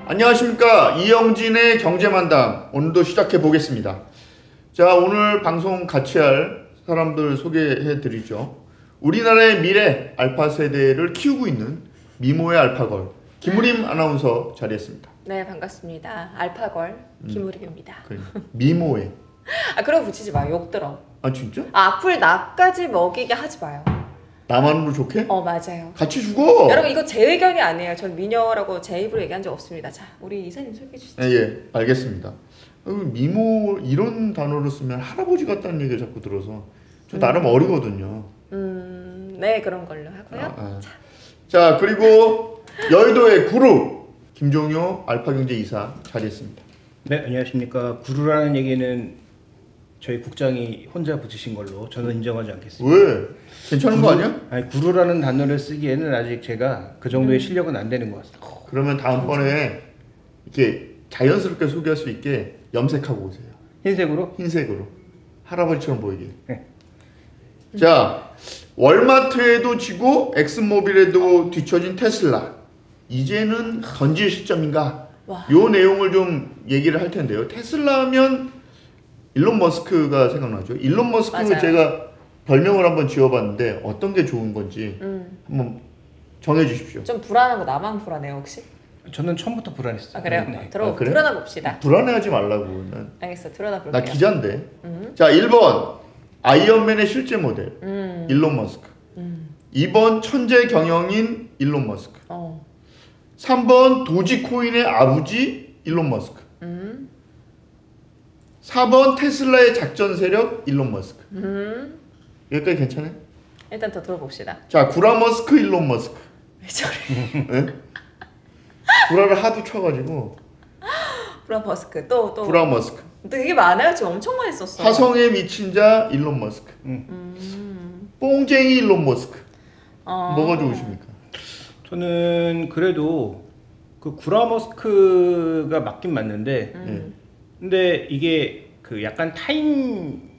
안녕하십니까. 이영진의 경제만담 오늘도 시작해 보겠습니다. 자, 오늘 방송 같이 할 사람들 소개해 드리죠. 우리나라의 미래 알파 세대를 키우고 있는 미모의 알파걸 김우림 아나운서 자리했습니다. 네, 반갑습니다. 알파걸 김우림입니다. 미모의. 그러고 붙이지 마요. 욕 들어. 아, 진짜? 악플 나까지 먹이게 하지 마요. 나만으로 좋게? 맞아요. 같이 죽어. 여러분, 이거 제 의견이 아니에요. 전 미녀라고 제 입으로 얘기한 적 없습니다. 자, 우리 이사님 소개해 주시죠. 예, 알겠습니다. 미모 이런 단어를 쓰면 할아버지 같다는 얘기를 자꾸 들어서 저 나름 어리거든요. 네, 그런 걸로 하고요. 자, 그리고 여의도의 구루 김종효 알파경제 이사 자리했습니다. 네, 안녕하십니까. 구루라는 얘기는 저희 국장이 혼자 붙이신 걸로 저는 인정하지 않겠습니다. 왜? 괜찮은 거 아니야? 아니, 구루라는 단어를 쓰기에는 아직 제가 그 정도의 실력은 안 되는 것 같습니다. 그러면 다음번에 이렇게 자연스럽게 소개할 수 있게 염색하고 오세요. 흰색으로? 흰색으로. 할아버지처럼 보이게. 네. 자, 월마트에도 지고 엑슨모빌에도 뒤처진 테슬라. 이제는 던질 시점인가? 와. 요 내용을 좀 얘기를 할 텐데요. 테슬라 하면 일론 머스크가 생각나죠. 일론 머스크 맞아요. 제가 별명을 한번 지어봤는데 어떤 게 좋은 건지 한번 정해 주십시오. 좀 불안한 거 나만 불안해요, 혹시? 저는 처음부터 불안했어요. 그래요? 네. 그래? 드러나 봅시다. 불안해하지 말라고. 알겠어, 드러나 볼게요. 나 기자인데. 자, 1번 아이언맨의 실제 모델 일론 머스크. 2번 천재 경영인 일론 머스크. 3번 도지코인의 아버지 일론 머스크. 4번 테슬라의 작전 세력 일론 머스크. 여기까지 괜찮아요? 일단 더 들어봅시다. 자, 구라 머스크 일론 머스크. 왜 저래? 네? 구라를 하도 쳐가지고. 브라 머스크 또 구라 머스크. 또 이게 많아요. 지금 엄청 많이 썼어. 화성에 미친 자 일론 머스크. 뽕쟁이 일론 머스크. 뭐가 좋으십니까? 저는 그래도 그 구라 머스크가 맞긴 맞는데 근데 이게 그 약간 타임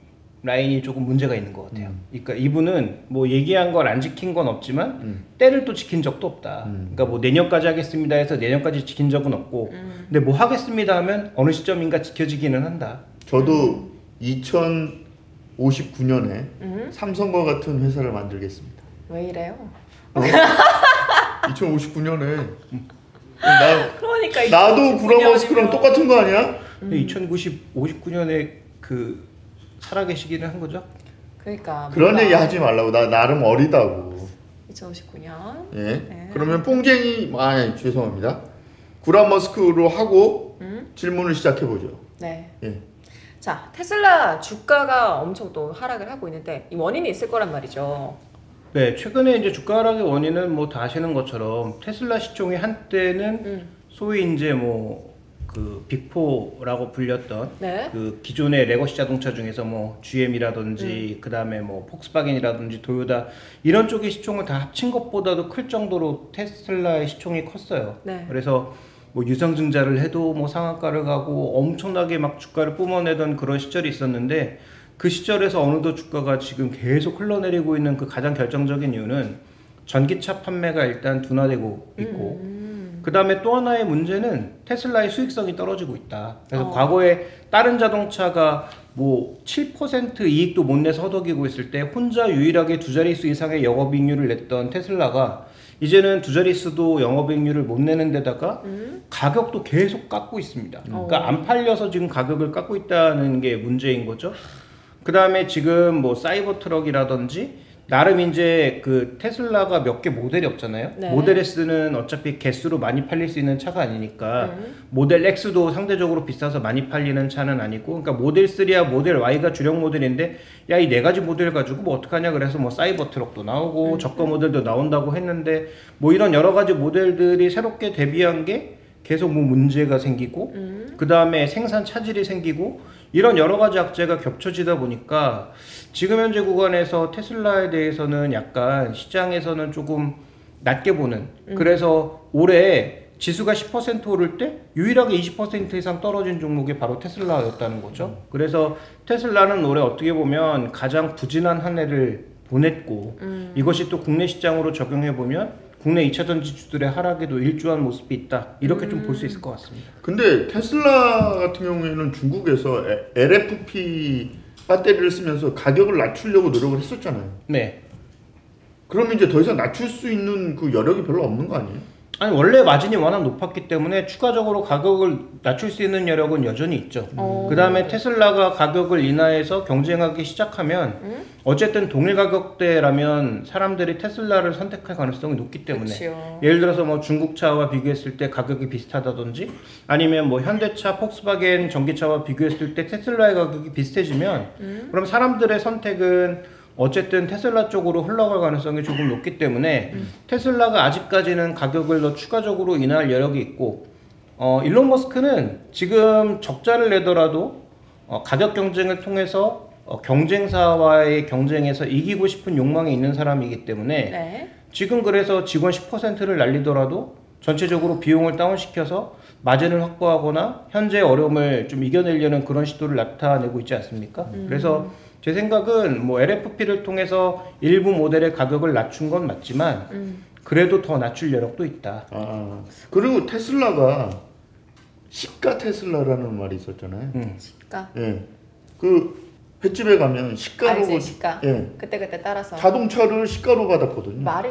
라인이 조금 문제가 있는 것 같아요. 그러니까 이분은 뭐 얘기한 걸 안 지킨 건 없지만 때를 또 지킨 적도 없다. 그러니까 뭐 내년까지 하겠습니다 해서 내년까지 지킨 적은 없고 근데 뭐 하겠습니다 하면 어느 시점인가 지켜지기는 한다. 저도 2059년에 삼성과 같은 회사를 만들겠습니다. 왜 이래요? 2059년에 그러니까 나도 구라 머스크랑 똑같은 거 아니야? 2059년에 그 살아계시기는 한 거죠? 그러니까 그런 얘기 하지 말라고. 나 나름 어리다고. 2059년. 예. 네. 그러면 뽕쟁이 죄송합니다. 구라 머스크로 하고 질문을 시작해 보죠. 네. 예. 자, 테슬라 주가가 엄청 또 하락을 하고 있는데 이 원인이 있을 거란 말이죠. 네, 최근에 이제 주가 하락의 원인은 뭐 다 아시는 것처럼 테슬라 시총이 한때는 소위 이제 뭐 그 빅4라고 불렸던 네. 그 기존의 레거시 자동차 중에서 뭐 GM이라든지 그다음에 뭐 폭스바겐이라든지 도요타 이런 쪽의 시총을 다 합친 것보다도 클 정도로 테슬라의 시총이 컸어요. 네. 그래서 뭐 유상증자를 해도 뭐 상한가를 가고 엄청나게 막 주가를 뿜어내던 그런 시절이 있었는데 그 시절에서 어느덧 주가가 지금 계속 흘러내리고 있는 그 가장 결정적인 이유는 전기차 판매가 일단 둔화되고 있고 그 다음에 또 하나의 문제는 테슬라의 수익성이 떨어지고 있다. 그래서 과거에 다른 자동차가 뭐 7% 이익도 못 내서 허덕이고 있을 때 혼자 유일하게 두 자릿수 이상의 영업이익률을 냈던 테슬라가 이제는 두 자릿수도 영업이익률을 못 내는 데다가 가격도 계속 깎고 있습니다. 그러니까 안 팔려서 지금 가격을 깎고 있다는 게 문제인 거죠. 그 다음에 지금 뭐 사이버 트럭이라든지 나름 이제 그 테슬라가 몇 개 모델이 없잖아요. 네. 모델 S는 어차피 개수로 많이 팔릴 수 있는 차가 아니니까 모델 X도 상대적으로 비싸서 많이 팔리는 차는 아니고 그러니까 모델 3야 모델 Y가 주력 모델인데 야 이 네 가지 모델 가지고 뭐 어떡하냐 그래서 뭐 사이버 트럭도 나오고 저가 모델도 나온다고 했는데 뭐 이런 여러 가지 모델들이 새롭게 데뷔한 게 계속 뭐 문제가 생기고 그 다음에 생산 차질이 생기고 이런 여러 가지 악재가 겹쳐지다 보니까 지금 현재 구간에서 테슬라에 대해서는 약간 시장에서는 조금 낮게 보는 그래서 올해 지수가 10% 오를 때 유일하게 20% 이상 떨어진 종목이 바로 테슬라였다는 거죠. 그래서 테슬라는 올해 어떻게 보면 가장 부진한 한 해를 보냈고 이것이 또 국내 시장으로 적용해 보면 국내 2차 전지주들의 하락에도 일조한 모습이 있다. 이렇게 좀 볼 수 있을 것 같습니다. 근데 테슬라 같은 경우에는 중국에서 LFP 배터리를 쓰면서 가격을 낮추려고 노력을 했었잖아요. 네. 그러면 이제 더 이상 낮출 수 있는 그 여력이 별로 없는 거 아니에요? 아니 원래 마진이 워낙 높았기 때문에 추가적으로 가격을 낮출 수 있는 여력은 여전히 있죠. 그 다음에 테슬라가 가격을 인하해서 경쟁하기 시작하면 어쨌든 동일 가격대라면 사람들이 테슬라를 선택할 가능성이 높기 때문에 그치요. 예를 들어서 뭐 중국차와 비교했을 때 가격이 비슷하다든지 아니면 뭐 현대차, 폭스바겐 전기차와 비교했을 때 테슬라의 가격이 비슷해지면 그럼 사람들의 선택은 어쨌든 테슬라 쪽으로 흘러갈 가능성이 조금 높기 때문에 테슬라가 아직까지는 가격을 더 추가적으로 인하할 여력이 있고 일론 머스크는 지금 적자를 내더라도 가격 경쟁을 통해서 경쟁사와의 경쟁에서 이기고 싶은 욕망이 있는 사람이기 때문에 네. 지금 그래서 직원 10%를 날리더라도 전체적으로 비용을 다운시켜서 마진을 확보하거나 현재 어려움을 좀 이겨내려는 그런 시도를 나타내고 있지 않습니까? 그래서 제 생각은 뭐 LFP를 통해서 일부 모델의 가격을 낮춘 건 맞지만 그래도 더 낮출 여력도 있다. 그리고 테슬라가 시가 테슬라라는 말이 있었잖아요. 시가. 예. 그 횟집에 가면 시가로 알지, 시가. 예. 그때 따라서. 자동차를 시가로 받았거든요. 말이.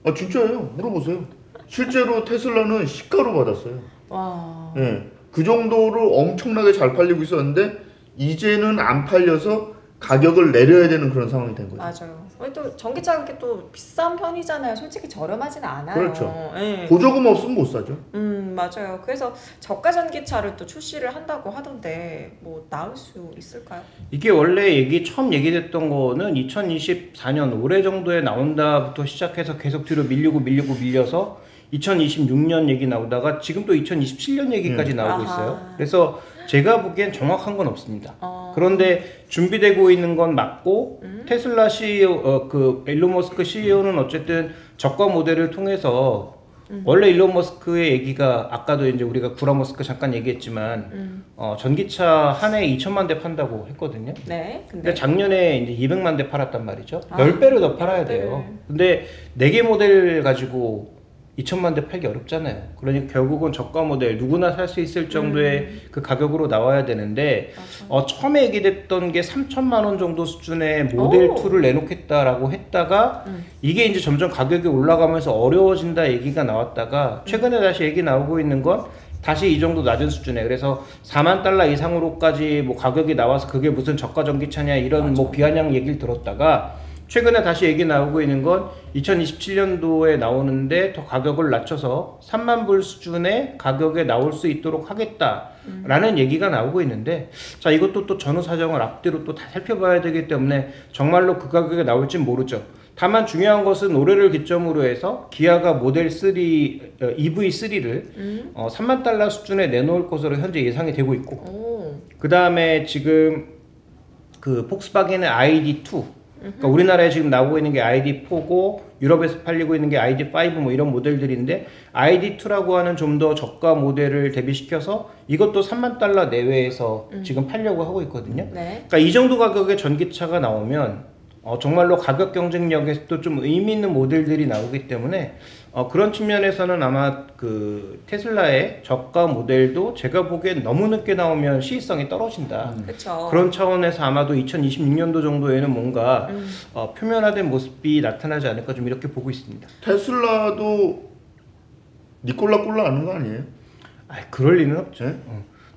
아 진짜예요. 물어보세요. 실제로 테슬라는 시가로 받았어요. 와. 예. 그 정도로 엄청나게 잘 팔리고 있었는데 이제는 안 팔려서 가격을 내려야 되는 그런 상황이 된 거죠. 맞아요. 또 전기차 그렇게 또 비싼 편이잖아요. 솔직히 저렴하진 않아요. 그렇죠. 예. 보조금 없으면 못 사죠. 맞아요. 그래서 저가 전기차를 또 출시를 한다고 하던데 뭐 나올 수 있을까요? 이게 원래 처음 얘기됐던 거는 2024년 올해 정도에 나온다부터 시작해서 계속 뒤로 밀려서 2026년 얘기 나오다가 지금 또 2027년 얘기까지 나오고 있어요. 그래서 제가 보기엔 정확한 건 없습니다. 그런데 준비되고 있는 건 맞고 테슬라 CEO 그 일론 머스크 CEO는 어쨌든 저가 모델을 통해서 원래 일론 머스크의 얘기가 아까도 이제 우리가 구라 머스크 잠깐 얘기했지만 전기차 한 해에 2천만 대 판다고 했거든요. 네. 근데 작년에 이제 200만 대 팔았단 말이죠. 10배를 더 팔아야 돼요. 근데 4개 모델 가지고 2천만 대 팔기 어렵잖아요. 그러니까 결국은 저가 모델 누구나 살 수 있을 정도의 그 가격으로 나와야 되는데 처음에 얘기됐던 게 3천만 원 정도 수준의 모델 2를 내놓겠다라고 했다가 이게 이제 점점 가격이 올라가면서 어려워진다 얘기가 나왔다가 최근에 다시 얘기 나오고 있는 건 다시 이 정도 낮은 수준에 그래서 4만 달러 이상으로까지 뭐 가격이 나와서 그게 무슨 저가 전기차냐 이런 뭐 비아냥 얘기를 들었다가 최근에 다시 얘기 나오고 있는 건 2027년도에 나오는데 더 가격을 낮춰서 3만 불 수준의 가격에 나올 수 있도록 하겠다라는 얘기가 나오고 있는데 자 이것도 또 전후 사정을 앞뒤로 또 다 살펴봐야 되기 때문에 정말로 그 가격에 나올진 모르죠. 다만 중요한 것은 올해를 기점으로 해서 기아가 모델 3 EV3를 3만 달러 수준에 내놓을 것으로 현재 예상이 되고 있고 그 다음에 지금 그 폭스바겐의 ID2 그러니까 우리나라에 지금 나오고 있는 게 ID4고 유럽에서 팔리고 있는 게 ID5 뭐 이런 모델들인데 ID2라고 하는 좀 더 저가 모델을 대비시켜서 이것도 3만 달러 내외에서 지금 팔려고 하고 있거든요. 네. 그러니까 이 정도 가격의 전기차가 나오면 정말로 가격 경쟁력에서도 좀 의미 있는 모델들이 나오기 때문에 그런 측면에서는 아마 그 테슬라의 저가 모델도 제가 보기엔 너무 늦게 나오면 시의성이 떨어진다. 그렇죠. 그런 차원에서 아마도 2026년도 정도에는 뭔가 표면화된 모습이 나타나지 않을까 좀 이렇게 보고 있습니다. 테슬라도 니콜라 꼴라 아는 거 아니에요? 아, 그럴 리는 없죠.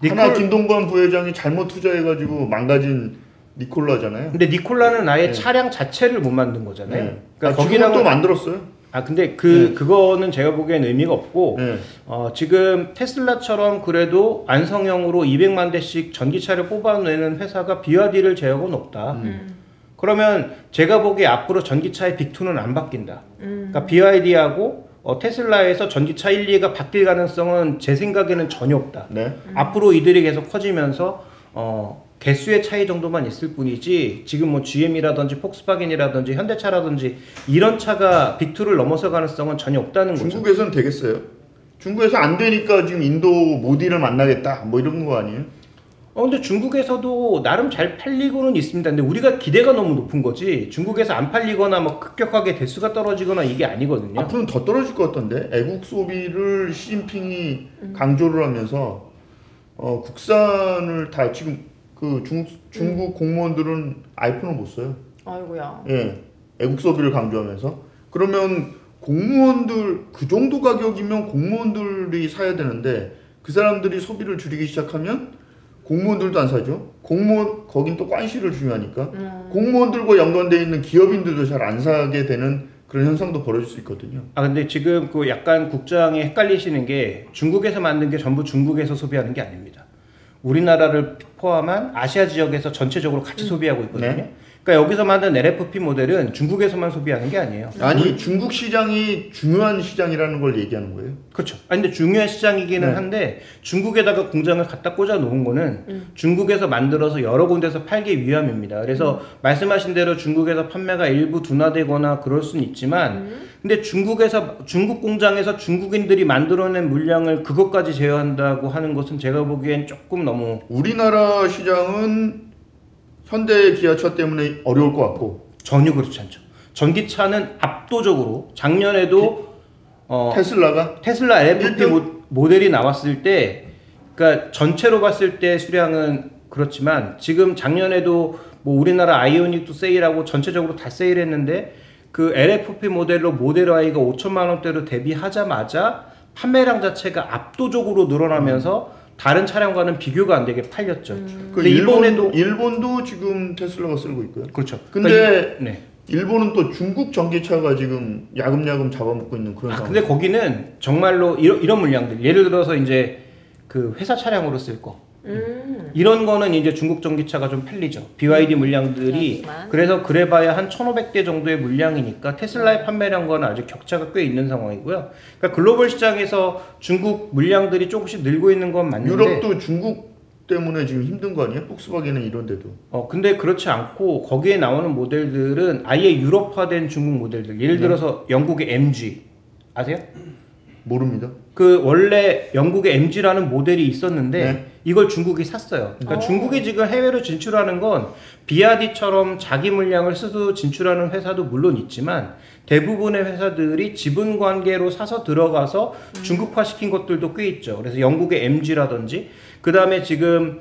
네? 하나 김동관 부회장이 잘못 투자해가지고 망가진 니콜라잖아요. 근데 니콜라는 아예 차량 자체를 못 만든 거잖아요. 네. 그러니까 거기랑 또 만들었어요. 근데 그거는 제가 보기엔 의미가 없고 네. 지금 테슬라처럼 그래도 완성형으로 200만 대씩 전기차를 뽑아내는 회사가 BYD를 제외하고는 없다. 그러면 제가 보기에 앞으로 전기차의 빅2는 안 바뀐다. 그러니까 BYD하고 테슬라에서 전기차 1, 2가 바뀔 가능성은 제 생각에는 전혀 없다. 네. 앞으로 이들이 계속 커지면서 개수의 차이 정도만 있을 뿐이지 지금 뭐 GM이라든지 폭스바겐이라든지 현대차라든지 이런 차가 빅2를 넘어설 가능성은 전혀 없다는 거죠. 중국에서는 되겠어요? 중국에서 안 되니까 지금 인도 모디를 만나겠다 뭐 이런 거 아니에요? 근데 중국에서도 나름 잘 팔리고는 있습니다. 근데 우리가 기대가 너무 높은 거지. 중국에서 안 팔리거나 뭐 급격하게 대수가 떨어지거나 이게 아니거든요. 앞으로는 더 떨어질 것 같던데. 애국 소비를 시진핑이 강조를 하면서 국산을 다 지금 그 중국 공무원들은 아이폰을 못 써요. 아이고야. 예, 애국 소비를 강조하면서. 그러면 공무원들 그 정도 가격이면 공무원들이 사야 되는데 그 사람들이 소비를 줄이기 시작하면 공무원들도 안 사죠. 공무원 거긴 또 관시를 중요하니까 공무원들과 연관돼 있는 기업인들도 잘 안 사게 되는 그런 현상도 벌어질 수 있거든요. 근데 지금 그 약간 국장이 헷갈리시는 게 중국에서 만든 게 전부 중국에서 소비하는 게 아닙니다. 우리나라를 포함한 아시아 지역에서 전체적으로 같이 소비하고 있거든요. 네. 그러니까 여기서 만든 LFP 모델은 중국에서만 소비하는 게 아니에요. 아니 중국 시장이 중요한 시장이라는 걸 얘기하는 거예요. 그렇죠. 근데 중요한 시장이기는 네. 한데 중국에다가 공장을 갖다 꽂아 놓은 거는 중국에서 만들어서 여러 군데서 팔기 위함입니다. 그래서 말씀하신 대로 중국에서 판매가 일부 둔화되거나 그럴 수는 있지만 근데 중국 공장에서 중국인들이 만들어낸 물량을 그것까지 제어한다고 하는 것은 제가 보기엔 조금 너무 우리나라 시장은 현대 기아차 때문에 어려울 것 같고 전혀 그렇지 않죠. 전기차는 압도적으로 작년에도 테슬라 LFP 모델이 나왔을 때, 그러니까 전체로 봤을 때 수량은 그렇지만 지금 작년에도 뭐 우리나라 아이오닉도 세일하고 전체적으로 다 세일했는데 그 LFP 모델로 모델 Y가 5천만 원대로 데뷔하자마자 판매량 자체가 압도적으로 늘어나면서 다른 차량과는 비교가 안 되게 팔렸죠. 그 일본도 지금 테슬라가 쓰고 있고요. 그렇죠. 근데 그러니까 네. 일본은 또 중국 전기차가 지금 야금야금 잡아먹고 있는 그런 상황. 근데 거기는 정말로 이런 물량들, 예를 들어서 이제 그 회사 차량으로 쓸 거. 이런 거는 이제 중국 전기차가 좀 팔리죠. BYD 물량들이 그렇지만. 그래서 그래봐야 한 1,500대 정도의 물량이니까 테슬라의 판매량과는 아주 격차가 꽤 있는 상황이고요. 그러니까 글로벌 시장에서 중국 물량들이 조금씩 늘고 있는 건 맞는데 유럽도 중국 때문에 지금 힘든 거 아니에요? 폭스바겐은 이런 데도. 근데 그렇지 않고 거기에 나오는 모델들은 아예 유럽화된 중국 모델들. 예를 들어서 영국의 MG 아세요? 모릅니다. 그 원래 영국의 MG라는 모델이 있었는데 네. 이걸 중국이 샀어요. 그러니까 중국이 지금 해외로 진출하는 건 비아디처럼 자기 물량을 쓰고 진출하는 회사도 물론 있지만 대부분의 회사들이 지분 관계로 사서 들어가서 중국화 시킨 것들도 꽤 있죠. 그래서 영국의 MG라든지 그 다음에 지금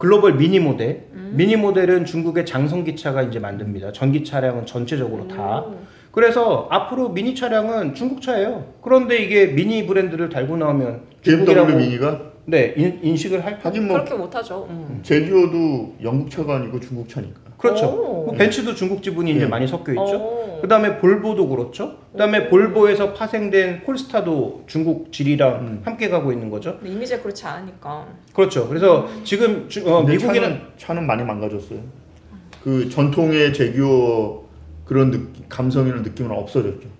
글로벌 미니 모델은 중국의 장성기차가 이제 만듭니다. 전기 차량은 전체적으로 다. 그래서 앞으로 미니 차량은 중국 차예요. 그런데 이게 미니 브랜드를 달고 나오면 BMW 미니가 네 인식을 할 하긴 뭐 그렇게 못하죠. 제디오도 영국 차가 아니고 중국 차니까. 그렇죠. 오. 뭐 벤츠도 중국 지분이 이제 네. 많이 섞여 있죠. 오. 그다음에 볼보도 그렇죠. 그다음에 볼보에서 파생된 폴스타도 중국 질이랑 함께 가고 있는 거죠. 이미지가 그렇지 않으니까. 그렇죠. 그래서 지금 근데 미국에는 차는 많이 망가졌어요. 그 전통의 제규어 그런 감성이나 느낌은 없어졌죠.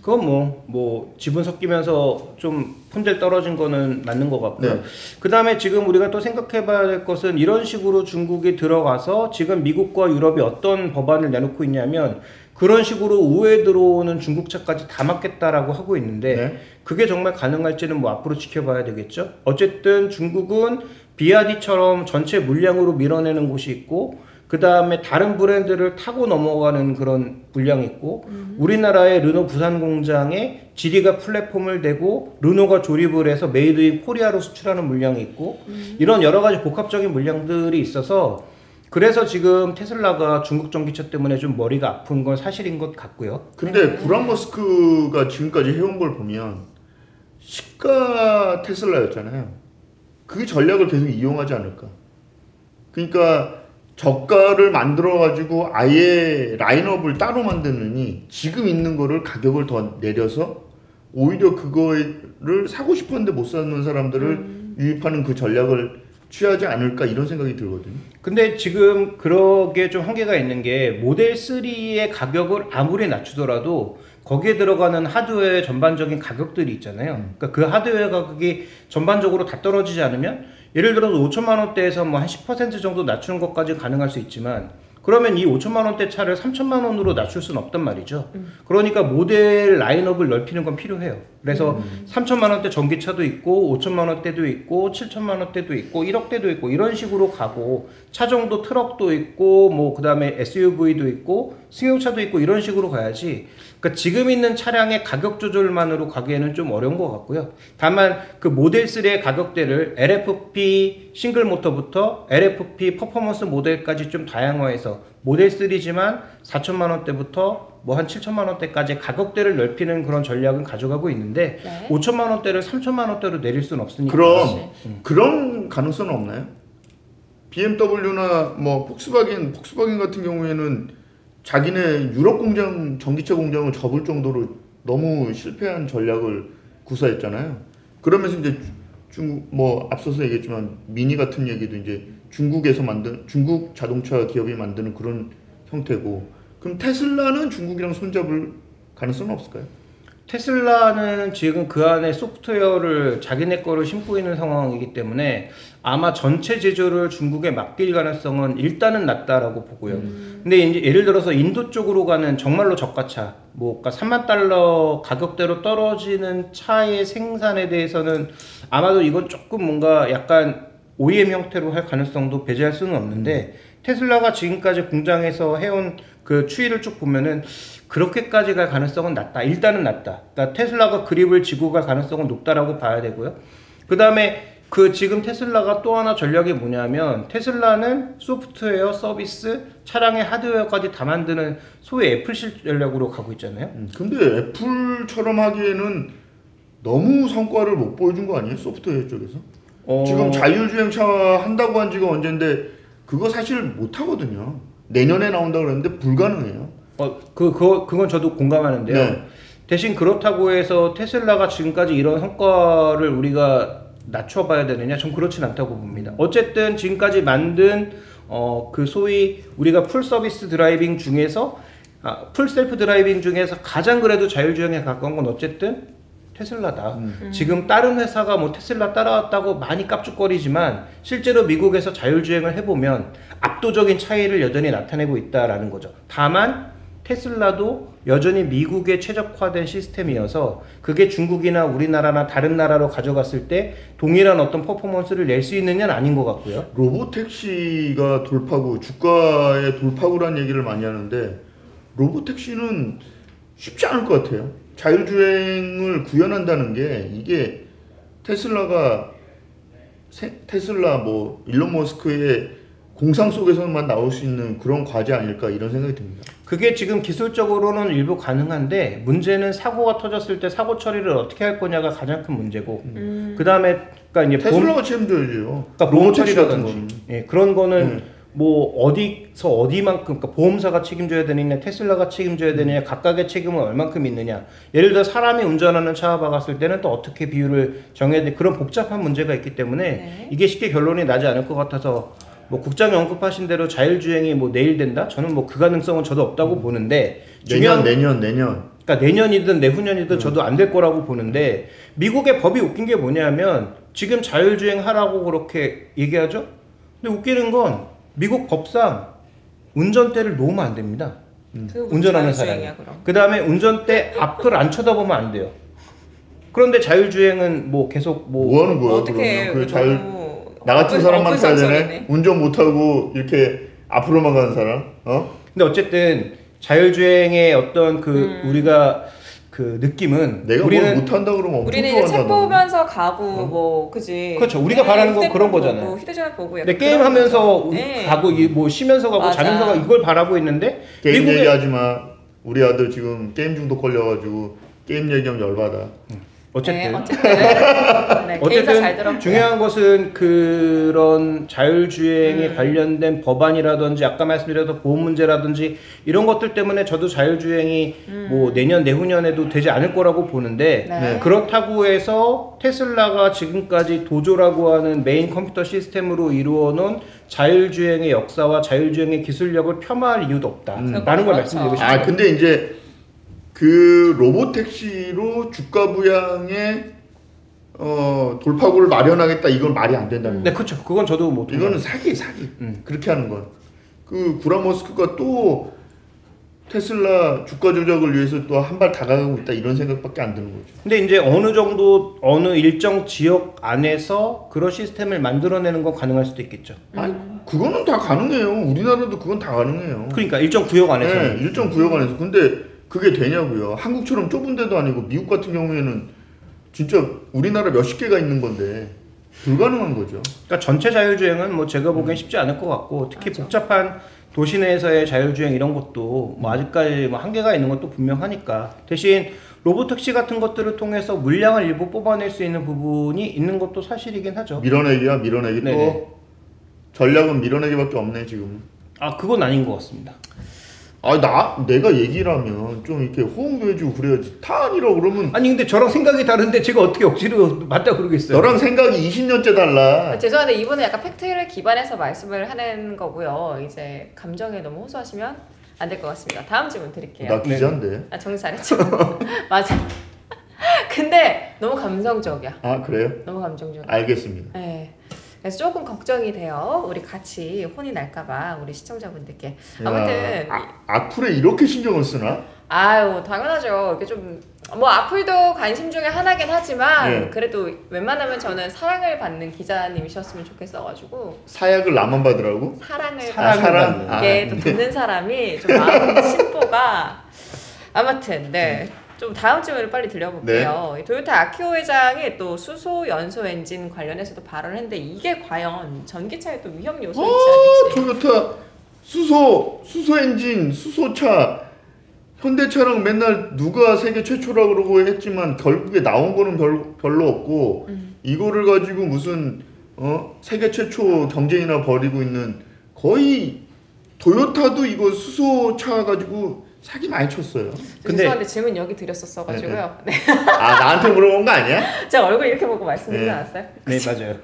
그건 뭐 지분 섞이면서 좀 품질 떨어진 거는 맞는 것 같고요. 네. 그 다음에 지금 우리가 또 생각해봐야 될 것은 이런 식으로 중국이 들어가서 지금 미국과 유럽이 어떤 법안을 내놓고 있냐면 그런 식으로 우회에 들어오는 중국차까지 다 막겠다라고 하고 있는데 네. 그게 정말 가능할지는 뭐 앞으로 지켜봐야 되겠죠. 어쨌든 중국은 비아디처럼 전체 물량으로 밀어내는 곳이 있고 그 다음에 다른 브랜드를 타고 넘어가는 그런 물량이 있고 우리나라의 르노 부산 공장에 지리가 플랫폼을 대고 르노가 조립을 해서 메이드 인 코리아로 수출하는 물량이 있고 이런 여러 가지 복합적인 물량들이 있어서 그래서 지금 테슬라가 중국 전기차 때문에 좀 머리가 아픈 건 사실인 것 같고요. 근데 구란 머스크가 지금까지 해온 걸 보면 시가 테슬라였잖아요. 그 전략을 계속 이용하지 않을까. 그러니까 저가를 만들어 가지고 아예 라인업을 따로 만드느니 지금 있는 거를 가격을 더 내려서 오히려 그거를 사고 싶었는데 못 사는 사람들을 유입하는 그 전략을 취하지 않을까 이런 생각이 들거든요. 근데 지금 그러게 좀 한계가 있는 게 모델 3의 가격을 아무리 낮추더라도 거기에 들어가는 하드웨어의 전반적인 가격들이 있잖아요. 그러니까 그 하드웨어 가격이 전반적으로 다 떨어지지 않으면 예를 들어서 5천만 원대에서 뭐 한 10% 정도 낮추는 것까지 가능할 수 있지만 그러면 이 5천만 원대 차를 3천만 원으로 낮출 수는 없단 말이죠. 그러니까 모델 라인업을 넓히는 건 필요해요. 그래서 3천만 원대 전기차도 있고 5천만 원대도 있고 7천만 원대도 있고 1억대도 있고 이런 식으로 가고 차종도 트럭도 있고 뭐 그다음에 SUV도 있고 승용차도 있고 이런 식으로 가야지. 그러니까 지금 있는 차량의 가격 조절만으로 가기에는 좀 어려운 것 같고요. 다만 그 모델 3의 가격대를 LFP 싱글 모터부터 LFP 퍼포먼스 모델까지 좀 다양화해서 모델 3지만 4천만 원대부터 뭐 한 7천만 원대까지 가격대를 넓히는 그런 전략은 가져가고 있는데 네. 5천만 원대를 3천만 원대로 내릴 수는 없으니까. 그럼 그런 가능성은 없나요? BMW나 뭐 폭스바겐 같은 경우에는 자기네 유럽 공장 전기차 공장을 접을 정도로 너무 실패한 전략을 구사했잖아요. 그러면서 이제 중국 뭐 앞서서 얘기했지만 미니 같은 얘기도 이제 중국에서 만든 중국 자동차 기업이 만드는 그런 형태고, 그럼 테슬라는 중국이랑 손잡을 가능성은 없을까요? 테슬라는 지금 그 안에 소프트웨어를 자기네 거를 심고 있는 상황이기 때문에 아마 전체 제조를 중국에 맡길 가능성은 일단은 낮다라고 보고요. 근데 이제 예를 들어서 인도 쪽으로 가는 정말로 저가차, 뭐 그러니까 3만 달러 가격대로 떨어지는 차의 생산에 대해서는 아마도 이건 조금 뭔가 약간 OEM 형태로 할 가능성도 배제할 수는 없는데 테슬라가 지금까지 공장에서 해온 그 추이를 쭉 보면은 그렇게까지 갈 가능성은 낮다. 일단은 낮다. 그러니까 테슬라가 그립을 지고 갈 가능성은 높다라고 봐야 되고요. 그 다음에 그 지금 테슬라가 또 하나 전략이 뭐냐면 테슬라는 소프트웨어, 서비스, 차량의 하드웨어까지 다 만드는 소위 애플식 전략으로 가고 있잖아요. 근데 애플처럼 하기에는 너무 성과를 못 보여준 거 아니에요? 소프트웨어 쪽에서? 지금 자율주행차 한다고 한 지가 언젠데 그거 사실 못 하거든요. 내년에 나온다 그랬는데 불가능해요. 그건 저도 공감하는데요. 네. 대신 그렇다고 해서 테슬라가 지금까지 이런 성과를 우리가 낮춰봐야 되느냐? 전 그렇진 않다고 봅니다. 어쨌든 지금까지 만든 그 소위 우리가 풀 서비스 드라이빙 중에서 풀 셀프 드라이빙 중에서 가장 그래도 자율주행에 가까운 건 어쨌든 테슬라다. 지금 다른 회사가 뭐 테슬라 따라왔다고 많이 깝죽거리지만 실제로 미국에서 자율주행을 해보면 압도적인 차이를 여전히 나타내고 있다라는 거죠. 다만 테슬라도 여전히 미국에 최적화된 시스템이어서 그게 중국이나 우리나라나 다른 나라로 가져갔을 때 동일한 어떤 퍼포먼스를 낼 수 있느냐는 아닌 것 같고요. 로보택시가 돌파구, 주가의 돌파구란 얘기를 많이 하는데 로보택시는 쉽지 않을 것 같아요. 자율주행을 구현한다는 게 이게 테슬라 뭐 일론 머스크의 공상 속에서만 나올 수 있는 그런 과제 아닐까 이런 생각이 듭니다. 그게 지금 기술적으로는 일부 가능한데 문제는 사고가 터졌을 때 사고 처리를 어떻게 할 거냐가 가장 큰 문제고 그 다음에 그러니까 이제 테슬라가 책임져야죠. 그러니까 보험 처리라든지 거는. 예, 그런 거는 뭐 어디서 어디만큼 그러니까 보험사가 책임져야 되느냐 테슬라가 책임져야 되느냐 각각의 책임은 얼만큼 있느냐 예를 들어 사람이 운전하는 차 박았을 때는 또 어떻게 비율을 정해야 돼 그런 복잡한 문제가 있기 때문에 네. 이게 쉽게 결론이 나지 않을 것 같아서 뭐 국장이 언급하신 대로 자율주행이 뭐 내일 된다? 저는 뭐 그 가능성은 저도 없다고 보는데 내년. 그러니까 내년이든 내후년이든 저도 안 될 거라고 보는데 미국의 법이 웃긴 게 뭐냐면 지금 자율주행 하라고 그렇게 얘기하죠? 근데 웃기는 건 미국 법상 운전대를 놓으면 안 됩니다. 운전하는 사람이. 그 다음에 운전대 앞을 안 쳐다보면 안 돼요. 그런데 자율주행은 뭐 계속 뭐 하는 거야? 어떻게 그러면 나 같은 사람만 타야 되네? 운전 못하고 이렇게 앞으로만 가는 사람? 근데 어쨌든 자율주행의 어떤 우리가 그 느낌은 내가 뭘 못한다 그러면 우리는 이제 책 보면서 가고 뭐 그지. 그렇죠. 우리가 바라는 건 그런 거잖아요. 보고, 휴대전화 보고. 근데 게임 하면서 가고 뭐 쉬면서 가고 맞아. 자면서 가고 이걸 바라고 있는데 게임 얘기하지 마. 우리 아들 지금 게임 중독 걸려가지고 게임 얘기하면 열받아. 어쨌든 네, 어쨌든 잘 들었고요. 중요한 것은 그런 자율주행에 관련된 법안이라든지 아까 말씀드렸던 보험 문제라든지 이런 것들 때문에 저도 자율주행이 뭐 내년 내후년에도 되지 않을 거라고 보는데 네. 그렇다고 해서 테슬라가 지금까지 도조라고 하는 메인 컴퓨터 시스템으로 이루어놓은 자율주행의 역사와 자율주행의 기술력을 폄하할 이유도 없다라는 걸 그렇죠. 말씀드리고 싶습니다. 근데 이제 그 로보택시로 주가 부양의 돌파구를 마련하겠다 이건 말이 안 된다는 거예요. 네, 그렇죠. 그건 저도 뭐 이거는 사기. 그렇게 하는 건. 그 구라 머스크가 또 테슬라 주가 조작을 위해서 또 한 발 다가가고 있다 이런 생각밖에 안 드는 거죠. 근데 이제 어느 정도 어느 일정 지역 안에서 그런 시스템을 만들어내는 건 가능할 수도 있겠죠. 아니 그거는 다 가능해요. 우리나라도 그건 다 가능해요. 그러니까 일정 구역 안에서. 네, 일정 구역 안에서. 근데 그게 되냐고요. 한국처럼 좁은 데도 아니고 미국 같은 경우에는 진짜 우리나라 몇십 개가 있는 건데 불가능한 거죠. 그러니까 전체 자율주행은 뭐 제가 보기엔 쉽지 않을 것 같고 특히 맞아. 복잡한 도시 내에서의 자율주행 이런 것도 뭐 아직까지 뭐 한계가 있는 것도 분명하니까 대신 로보택시 같은 것들을 통해서 물량을 일부 뽑아낼 수 있는 부분이 있는 것도 사실이긴 하죠. 밀어내기야 밀어내기. 네네. 또 전략은 밀어내기밖에 없네 지금. 아 그건 아닌 것 같습니다. 내가 얘기를 하면 좀 이렇게 호응도 해주고 그래야지. 다 아니라 그러면 아니 근데 저랑 생각이 다른데 제가 어떻게 억지로 맞다 그러겠어요. 너랑 생각이 20년째 달라. 죄송한데 이분은 약간 팩트를 기반해서 말씀을 하는 거고요. 이제 감정에 너무 호소하시면 안 될 것 같습니다. 다음 질문 드릴게요. 나 기자인데. 정신 잘했죠? 맞아. 근데 너무 감성적이야. 아 그래요? 너무 감정적이야. 알겠습니다. 네. 그래서 조금 걱정이 돼요. 우리 같이 혼이 날까봐 우리 시청자분들께. 아무튼 악플에 이렇게 신경을 쓰나? 아유 당연하죠. 이게 좀 뭐 악플도 관심 중에 하나긴 하지만 네. 그래도 웬만하면 저는 사랑을 받는 기자님이셨으면 좋겠어가지고 사약을 나만 받으라고? 사랑을 사랑. 받는 게 또 듣는 사람이 좀 마음 심보가 아무튼 네. 좀 다음 질문을 빨리 들려볼게요. 이 토요타 아키오 회장이 또 수소 연소 엔진 관련해서도 발언을 했는데 이게 과연 전기차의 또 위험 요소인지 아닐지. 토요타 수소 엔진, 수소차, 현대차랑 맨날 누가 세계 최초라고 그러고 했지만 결국에 나온 거는 별로 없고 이거를 가지고 무슨 세계 최초 경쟁이나 벌이고 있는 거의 토요타도 이거 수소차 가지고 사기 많이 쳤어요. 근데- 죄송한데 질문 여기 드렸었어가지고요. 네. 아 나한테 물어본 거 아니야? 제가 얼굴 이렇게 보고 말씀드리지 네. 않았어요? 네 맞아요.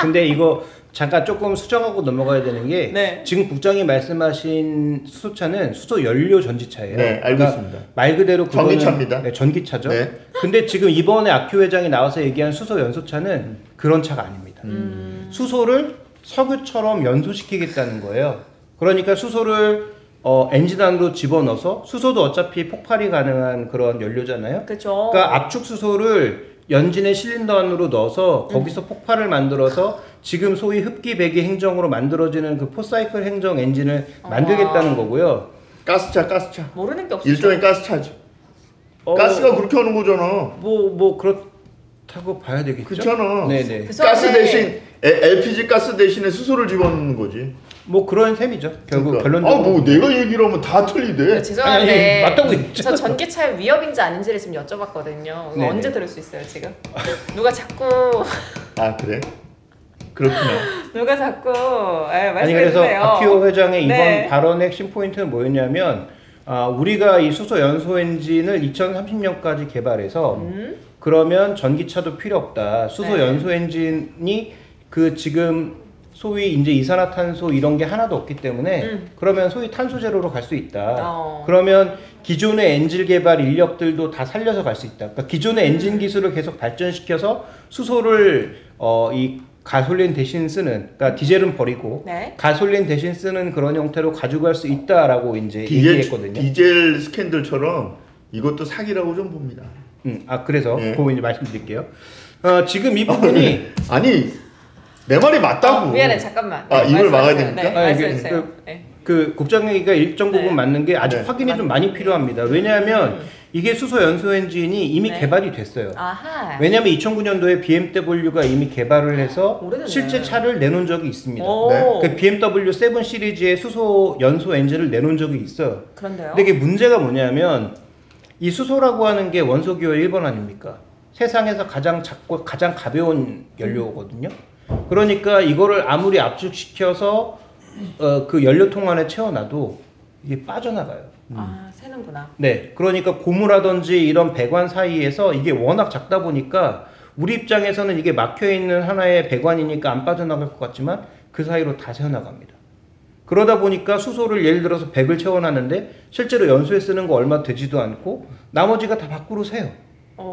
근데 이거 잠깐 조금 수정하고 넘어가야 되는 게 네. 지금 국장이 말씀하신 수소차는 수소 연료 전지차예요. 네, 알겠습니다. 그러니까 말 그대로 그거는 전기차입니다. 네, 전기차죠. 네. 근데 지금 이번에 아키오 회장이 나와서 얘기한 수소 연소차는 그런 차가 아닙니다. 수소를 석유처럼 연소시키겠다는 거예요. 그러니까 수소를 엔진 안으로 집어넣어서 수소도 어차피 폭발이 가능한 그런 연료잖아요. 그렇죠. 그러니까 압축 수소를 연진의 실린더 안으로 넣어서 거기서 폭발을 만들어서 지금 소위 흡기 배기 행정으로 만들어지는 그 포사이클 행정 엔진을 만들겠다는 거고요. 가스차. 모르는 게 없어요. 일종의 가스차지. 어, 가스가 그렇게 하는 거잖아. 뭐 그렇다고 봐야 되겠죠. 그렇잖아. 네네. 가스 대신 LPG 가스 대신에 수소를 집어넣는 거지. 뭐 그런 셈이죠. 결국 그러니까. 결론적으로. 뭐 내가 얘기를 하면 다 틀리대. 죄송한데 아니, 맞다고 했죠. 저 전기차의 위협인지 아닌지를 지금 여쭤봤거든요. 이거 네네. 언제 들을 수 있어요 지금? 누가 자꾸 아 그래? 그렇구나. 누가 자꾸 아니 그래서 말씀해주세요. 아키오 회장의 이번 네. 발언의 핵심 포인트는 뭐였냐면 우리가 이 수소 연소 엔진을 2030년까지 개발해서 그러면 전기차도 필요 없다. 수소 네. 연소 엔진이 그 지금 소위 이제 이산화탄소 이런 게 하나도 없기 때문에 그러면 소위 탄소 제로로 갈 수 있다. 그러면 기존의 엔진 개발 인력들도 다 살려서 갈 수 있다. 그러니까 기존의 엔진 기술을 계속 발전시켜서 수소를 이 가솔린 대신 쓰는, 그러니까 디젤은 버리고 네. 가솔린 대신 쓰는 그런 형태로 가져갈 수 있다라고 이제 얘기했거든요. 디젤 스캔들처럼 이것도 사기라고 좀 봅니다. 그래서 네. 그거 이제 말씀드릴게요. 지금 이 부분이 아니 내 말이 맞다고. 미안해 잠깐만. 이걸 막아야 말씀하세요. 됩니까? 네, 이게 말씀해주세요. 네. 그 국장 얘기가 일정 부분 네. 맞는 게 아직 네. 확인이 좀 많이 필요합니다. 왜냐하면 이게 수소 연소 엔진이 이미 네. 개발이 됐어요. 아하. 왜냐하면 2009년도에 BMW가 이미 개발을 해서 오래됐네. 실제 차를 내놓은 적이 있습니다. 오. 네. 그 BMW 7 시리즈의 수소 연소 엔진을 내놓은 적이 있어요. 그런데요. 근데 이게 문제가 뭐냐면 이 수소라고 하는 게 원소 기호의 1번 아닙니까? 세상에서 가장 작고 가장 가벼운 연료거든요. 그러니까 이거를 아무리 압축시켜서 그 연료통 안에 채워놔도 이게 빠져나가요. 새는구나. 네, 그러니까 고무라든지 이런 배관 사이에서 이게 워낙 작다 보니까 우리 입장에서는 이게 막혀 있는 하나의 배관이니까 안 빠져나갈 것 같지만 그 사이로 다 새어나갑니다. 그러다 보니까 수소를 예를 들어서 100을 채워놨는데 실제로 연소에 쓰는 거 얼마 되지도 않고 나머지가 다 밖으로 새요.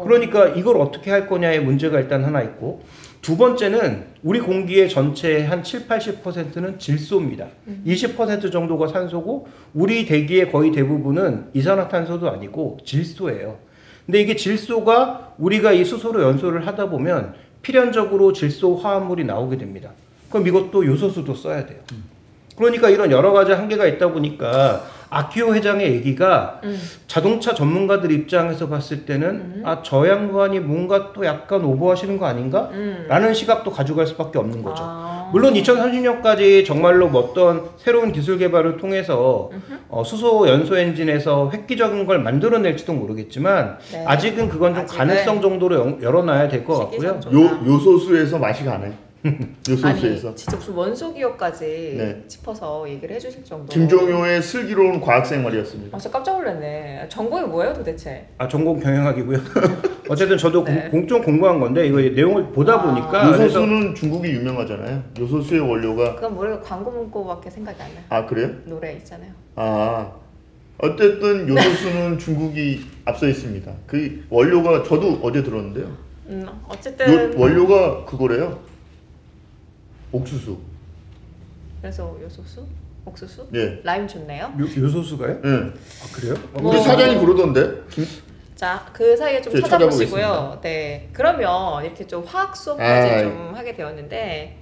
그러니까 이걸 어떻게 할 거냐의 문제가 일단 하나 있고, 두 번째는 우리 공기의 전체 한 7, 80%는 질소입니다. 20% 정도가 산소고 우리 대기의 거의 대부분은 이산화탄소도 아니고 질소예요. 근데 이게 질소가 우리가 이 수소로 연소를 하다 보면 필연적으로 질소 화합물이 나오게 됩니다. 그럼 이것도 요소수도 써야 돼요. 그러니까 이런 여러 가지 한계가 있다 보니까 아키오 회장의 얘기가 자동차 전문가들 입장에서 봤을 때는 아, 저 양반이 뭔가 또 약간 오버하시는 거 아닌가? 라는 시각도 가져갈 수밖에 없는 거죠. 물론 2030년까지 정말로 뭐 어떤 새로운 기술 개발을 통해서 수소 연소 엔진에서 획기적인 걸 만들어낼지도 모르겠지만 네. 아직은 그건 좀 아직은 가능성 정도로 열어놔야 될 것 같고요. 요소수에서 맛이 가네. 요소수에서. 아니 진짜 무슨 원소 기호까지 네. 짚어서 얘기를 해주실 정도. 김종효의 슬기로운 과학생활이었습니다. 아, 진짜 깜짝 놀랐네. 전공이 뭐예요 도대체? 아, 전공 경영학이고요. 어쨌든 저도 네. 좀 공부한 건데 이거 내용을 보다 보니까 요소수는 중국이 유명하잖아요. 요소수의 원료가 그건 모르겠고 광고 문구밖에 생각이 안 나요. 아 그래요? 노래 있잖아요. 아 어쨌든 요소수는 중국이 앞서 있습니다. 그 원료가 저도 어제 들었는데요. 어쨌든 원료가 그거래요. 옥수수. 그래서 요소수, 옥수수, 예. 라임 좋네요. 요소수가요? 예. 아, 그래요? 우리 사장이 그러던데. 자, 그 사이에 좀 제가 찾아보시고요. 찾아보겠습니다. 네, 그러면 이렇게 좀 화학 수업까지 아, 좀 하게 되었는데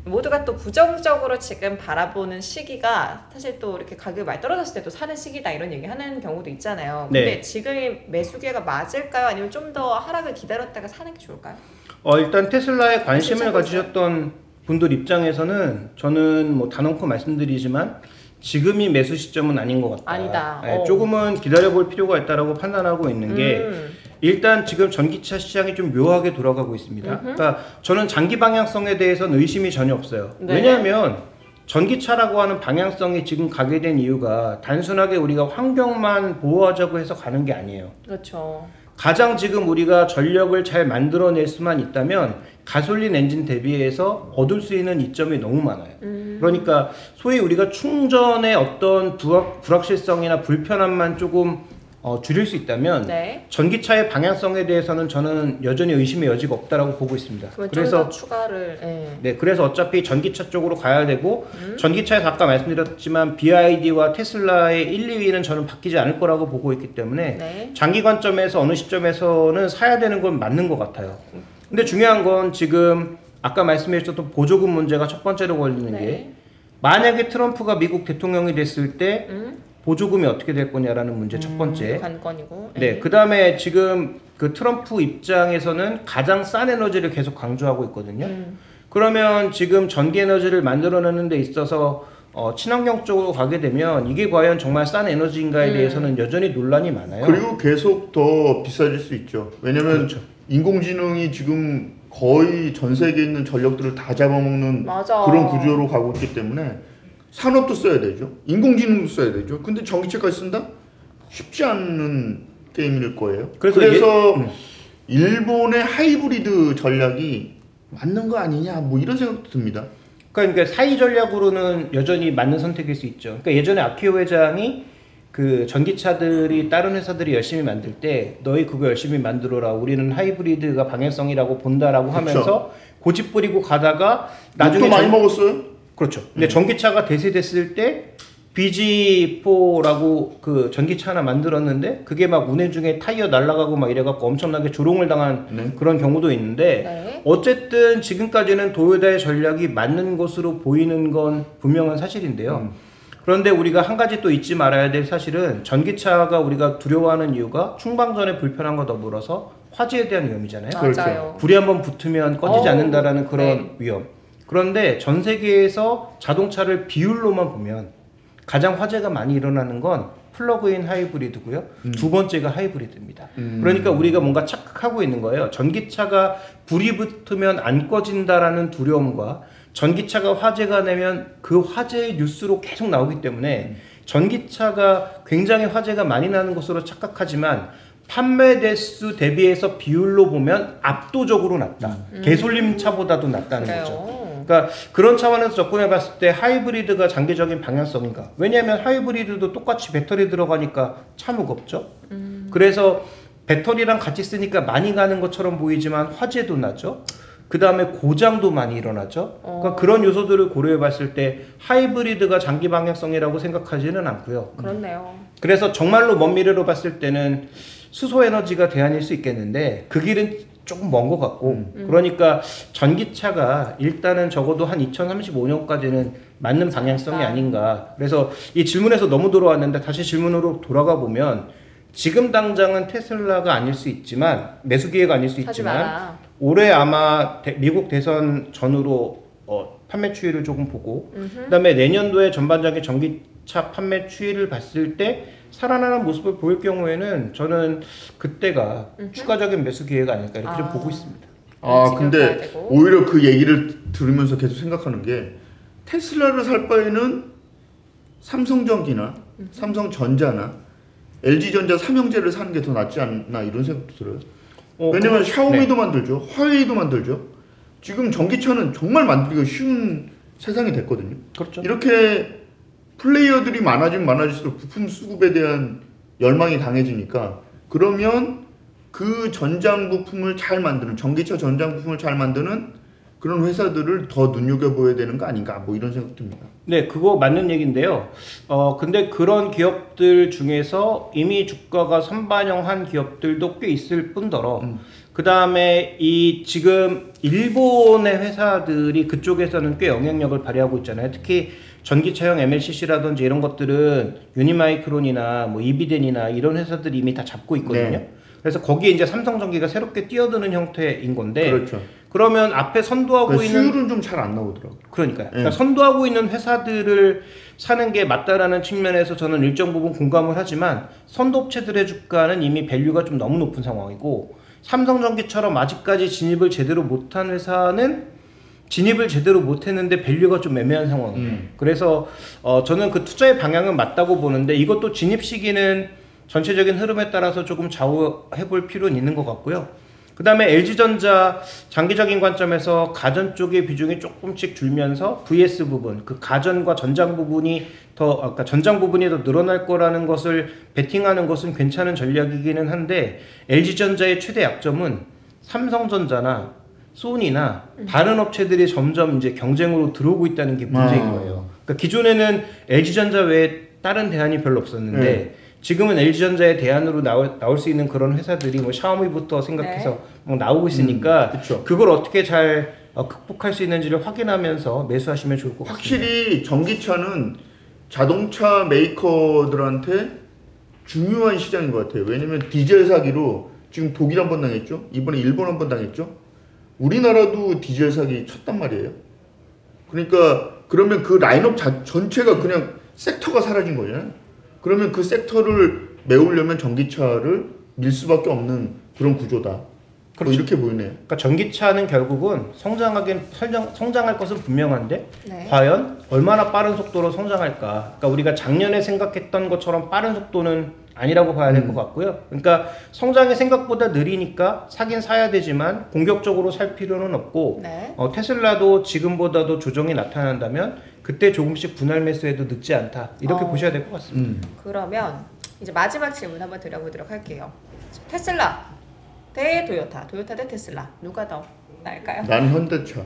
모두가 또 부정적으로 지금 바라보는 시기가 사실 또 이렇게 가격이 많이 떨어졌을 때도 사는 시기다 이런 얘기 하는 경우도 있잖아요. 근데 네. 지금이 매수 기회가 맞을까요? 아니면 좀 더 하락을 기다렸다가 사는 게 좋을까요? 일단 테슬라에 관심을 실제로 가지셨던 분들 입장에서는 저는 뭐 단언코 말씀드리지만 지금이 매수 시점은 아닌 것 같다. 아니다. 네, 조금은 기다려볼 필요가 있다라고 판단하고 있는 게 일단 지금 전기차 시장이 좀 묘하게 돌아가고 있습니다. 그러니까 저는 장기 방향성에 대해서는 의심이 전혀 없어요. 네. 왜냐하면 전기차라고 하는 방향성이 지금 가게 된 이유가 단순하게 우리가 환경만 보호하자고 해서 가는 게 아니에요. 그렇죠. 가장 지금 우리가 전력을 잘 만들어낼 수만 있다면 가솔린 엔진 대비해서 얻을 수 있는 이점이 너무 많아요. 그러니까 소위 우리가 충전의 어떤 불확실성이나 불편함만 조금 줄일 수 있다면 네. 전기차의 방향성에 대해서는 저는 여전히 의심의 여지가 없다라고 보고 있습니다. 그러면 그래서 좀더 추가를 네, 그래서 어차피 전기차 쪽으로 가야 되고 전기차에서 아까 말씀드렸지만 BYD와 테슬라의 1, 2위는 저는 바뀌지 않을 거라고 보고 있기 때문에 네. 장기 관점에서 어느 시점에서는 사야 되는 건 맞는 것 같아요. 근데 중요한 건 지금 아까 말씀해 주셨던 보조금 문제가 첫 번째로 걸리는 네. 게 만약에 트럼프가 미국 대통령이 됐을 때 보조금이 어떻게 될 거냐라는 문제 첫 번째. 관건이고. 네, 그 다음에 지금 그 트럼프 입장에서는 가장 싼 에너지를 계속 강조하고 있거든요. 그러면 지금 전기 에너지를 만들어내는 데 있어서 친환경 쪽으로 가게 되면 이게 과연 정말 싼 에너지인가에 대해서는 여전히 논란이 많아요. 그리고 계속 더 비싸질 수 있죠. 왜냐면 그렇죠. 인공지능이 지금 거의 전 세계에 있는 전력들을 다 잡아먹는 맞아. 그런 구조로 가고 있기 때문에 산업도 써야 되죠. 인공지능도 써야 되죠. 근데 전기차까지 쓴다? 쉽지 않은 게임일 거예요. 그래서 일본의 하이브리드 전략이 맞는 거 아니냐 뭐 이런 생각도 듭니다. 그러니까 사이 전략으로는 여전히 맞는 선택일 수 있죠. 그러니까 예전에 아키오 회장이 그 전기차들이 다른 회사들이 열심히 만들 때 너희 그거 열심히 만들어라. 우리는 하이브리드가 방향성이라고 본다라고 하면서 고집 부리고 가다가 나중에 많이 먹었어요. 그렇죠. 근데 전기차가 대세됐을 때 BG4라고 그 전기차 하나 만들었는데 그게 막 운행 중에 타이어 날아가고 막 이래갖고 엄청나게 조롱을 당한 그런 경우도 있는데 네. 어쨌든 지금까지는 도요타의 전략이 맞는 것으로 보이는 건 분명한 사실인데요. 그런데 우리가 한 가지 또 잊지 말아야 될 사실은 전기차가 우리가 두려워하는 이유가 충방전의 불편함과 더불어서 화재에 대한 위험이잖아요. 맞아요. 불이 한번 붙으면 꺼지지 않는다라는 그런 네. 위험. 그런데 전 세계에서 자동차를 비율로만 보면 가장 화재가 많이 일어나는 건 플러그인 하이브리드고요. 두 번째가 하이브리드입니다. 그러니까 우리가 뭔가 착각하고 있는 거예요. 전기차가 불이 붙으면 안 꺼진다라는 두려움과 전기차가 화재가 나면 그 화재의 뉴스로 계속 나오기 때문에 전기차가 굉장히 화재가 많이 나는 것으로 착각하지만 판매 대수 대비해서 비율로 보면 압도적으로 낮다. 개솔림 차보다도 낮다는 그래요. 거죠. 그러니까 그런 차원에서 접근해 봤을 때 하이브리드가 장기적인 방향성인가? 왜냐하면 하이브리드도 똑같이 배터리 들어가니까 차 무겁죠. 그래서 배터리랑 같이 쓰니까 많이 가는 것처럼 보이지만 화재도 나죠. 그 다음에 고장도 많이 일어나죠. 그러니까 그런 요소들을 고려해 봤을 때 하이브리드가 장기 방향성이라고 생각하지는 않고요. 그렇네요. 그래서 정말로 먼 미래로 봤을 때는 수소 에너지가 대안일 수 있겠는데 그 길은 조금 먼 것 같고 그러니까 전기차가 일단은 적어도 한 2035년까지는 맞는 방향성이 아닌가. 그래서 이 질문에서 너무 들어왔는데 다시 질문으로 돌아가 보면 지금 당장은 테슬라가 아닐 수 있지만 매수 기회가 아닐 수 사지 있지만 마라. 올해 아마 미국 대선 전후로 판매 추이를 조금 보고 그다음에 내년도에 전반적인 전기차 판매 추이를 봤을 때 살아나는 모습을 보일 경우에는 저는 그때가 추가적인 매수 기회가 아닐까 이렇게 좀 보고 있습니다. 근데 오히려 그 얘기를 들으면서 계속 생각하는 게 테슬라를 살 바에는 삼성전기나 삼성전자나 LG전자 삼형제를 사는 게 더 낫지 않나 이런 생각도 들어요. 왜냐면 샤오미도 만들죠. 화웨이도 만들죠. 지금 전기차는 정말 만들기가 쉬운 세상이 됐거든요. 그렇죠. 이렇게 플레이어들이 많아지면 많아질수록 부품 수급에 대한 열망이 강해지니까 그러면 그 전장 부품을 잘 만드는 전기차 전장 부품을 잘 만드는 그런 회사들을 더 눈여겨보아야 되는 거 아닌가 뭐 이런 생각 듭니다. 네, 그거 맞는 얘기인데요. 근데 그런 기업들 중에서 이미 주가가 선반영한 기업들도 꽤 있을 뿐더러 그 다음에 이 지금 일본의 회사들이 그쪽에서는 꽤 영향력을 발휘하고 있잖아요. 특히 전기차용 MLCC라든지 이런 것들은 유니마이크론이나 뭐 이비덴이나 이런 회사들이 이미 다 잡고 있거든요. 네. 그래서 거기에 이제 삼성전기가 새롭게 뛰어드는 형태인 건데 그렇죠. 그러면 앞에 선도하고 있는 수율은 좀 잘 안 나오더라고요. 그러니까요. 그러니까 선도하고 있는 회사들을 사는 게 맞다라는 측면에서 저는 일정 부분 공감을 하지만 선도업체들의 주가는 이미 밸류가 좀 너무 높은 상황이고 삼성전기처럼 아직까지 진입을 제대로 못한 회사는 진입을 제대로 못했는데 밸류가 좀 애매한 상황이에요. 그래서 저는 그 투자의 방향은 맞다고 보는데 이것도 진입 시기는 전체적인 흐름에 따라서 조금 좌우해볼 필요는 있는 것 같고요. 그 다음에 LG전자 장기적인 관점에서 가전 쪽의 비중이 조금씩 줄면서 VS 부분, 그 가전과 전장 부분이 그러니까 전장 부분이 더 늘어날 거라는 것을 베팅하는 것은 괜찮은 전략이기는 한데 LG전자의 최대 약점은 삼성전자나 소니나 다른 업체들이 점점 이제 경쟁으로 들어오고 있다는 게 문제인 거예요. 그러니까 기존에는 LG전자 외에 다른 대안이 별로 없었는데 지금은 LG전자의 대안으로 나올 수 있는 그런 회사들이 뭐 샤오미부터 생각해서 막 나오고 있으니까 그걸 어떻게 잘 극복할 수 있는지를 확인하면서 매수하시면 좋을 것 같습니다. 확실히 전기차는 자동차 메이커들한테 중요한 시장인 것 같아요. 왜냐면 디젤 사기로 지금 독일 한 번 당했죠. 이번에 일본 한 번 당했죠. 우리나라도 디젤 사기 쳤단 말이에요. 그러니까 그러면 그 라인업 전체가 그냥 섹터가 사라진 거잖아요. 그러면 그 섹터를 메우려면 전기차를 밀 수밖에 없는 그런 구조다. 그렇죠. 이렇게 보이네요. 그러니까 전기차는 결국은 성장할 것은 분명한데 과연 얼마나 빠른 속도로 성장할까? 그러니까 우리가 작년에 생각했던 것처럼 빠른 속도는 아니라고 봐야 될 것 같고요. 그러니까 성장이 생각보다 느리니까 사긴 사야 되지만 공격적으로 살 필요는 없고 테슬라도 지금보다도 조정이 나타난다면 그때 조금씩 분할 매수해도 늦지 않다. 이렇게 보셔야 될 것 같습니다. 그러면 이제 마지막 질문 한번 드려보도록 할게요. 테슬라 대 도요타, 도요타 대 테슬라 누가 더 나을까요? 난 현대차.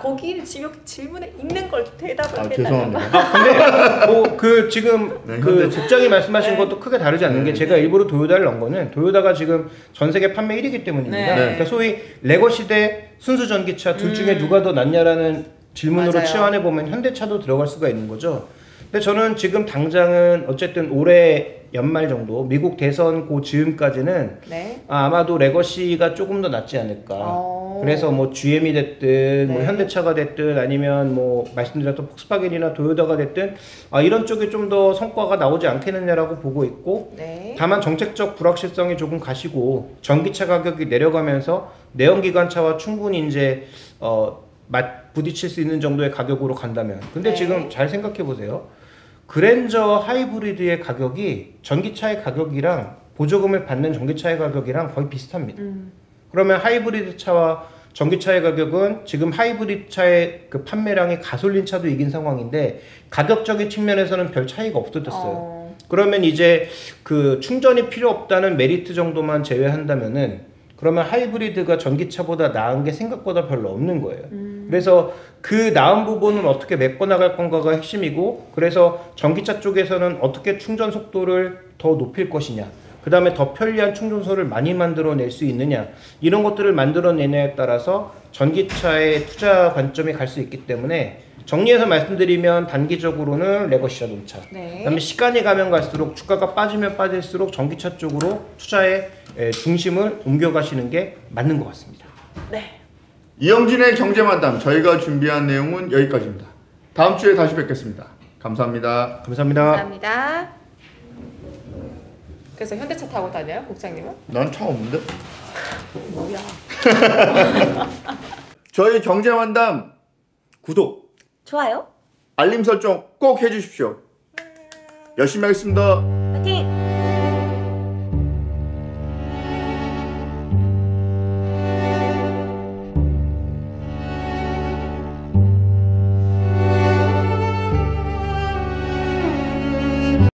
거기는 질문에 있는 걸 대답을 죄송합니다. 근데 뭐 그 지금 그 국장이 말씀하신 것도 크게 다르지 않는 게 제가 일부러 도요타를 넣은 거는 도요타가 지금 전 세계 판매 1위이기 때문입니다. 그러니까 소위 레거시 대 순수 전기차 둘 중에 누가 더 낫냐라는 질문으로 치환해 보면 현대차도 들어갈 수가 있는 거죠. 근데 저는 지금 당장은 어쨌든 올해 연말 정도 미국 대선 그 즈음까지는 아마도 레거시가 조금 더 낫지 않을까. 그래서 뭐 GM이 됐든 뭐 현대차가 됐든 아니면 뭐 말씀드렸던 폭스바겐이나 도요타가 됐든 이런 쪽에 좀 더 성과가 나오지 않겠느냐라고 보고 있고 다만 정책적 불확실성이 조금 가시고 전기차 가격이 내려가면서 내연기관차와 충분히 이제 부딪힐 수 있는 정도의 가격으로 간다면 근데 지금 잘 생각해 보세요. 그랜저 하이브리드의 가격이 전기차의 가격이랑 보조금을 받는 전기차의 가격이랑 거의 비슷합니다. 그러면 하이브리드 차와 전기차의 가격은 지금 하이브리드 차의 그 판매량이 가솔린 차도 이긴 상황인데 가격적인 측면에서는 별 차이가 없어졌어요. 그러면 이제 그 충전이 필요 없다는 메리트 정도만 제외한다면은 그러면 하이브리드가 전기차보다 나은 게 생각보다 별로 없는 거예요. 그래서 그 나은 부분은 어떻게 메꿔나갈 건가가 핵심이고, 그래서 전기차 쪽에서는 어떻게 충전 속도를 더 높일 것이냐, 그 다음에 더 편리한 충전소를 많이 만들어낼 수 있느냐, 이런 것들을 만들어내냐에 따라서 전기차의 투자 관점이 갈 수 있기 때문에, 정리해서 말씀드리면 단기적으로는 레거시 자동차, 네. 그다음에 시간이 가면 갈수록 주가가 빠지면 빠질수록 전기차 쪽으로 투자의 중심을 옮겨가시는 게 맞는 것 같습니다. 네. 이영진의 경제만담, 저희가 준비한 내용은 여기까지입니다. 다음 주에 다시 뵙겠습니다. 감사합니다. 감사합니다. 감사합니다. 그래서 현대차 타고 다녀요, 국장님은? 난 차 없는데? 뭐야? 저희 경제만담 구독, 좋아요. 알림 설정 꼭 해주십시오. 열심히 하겠습니다. 파이팅!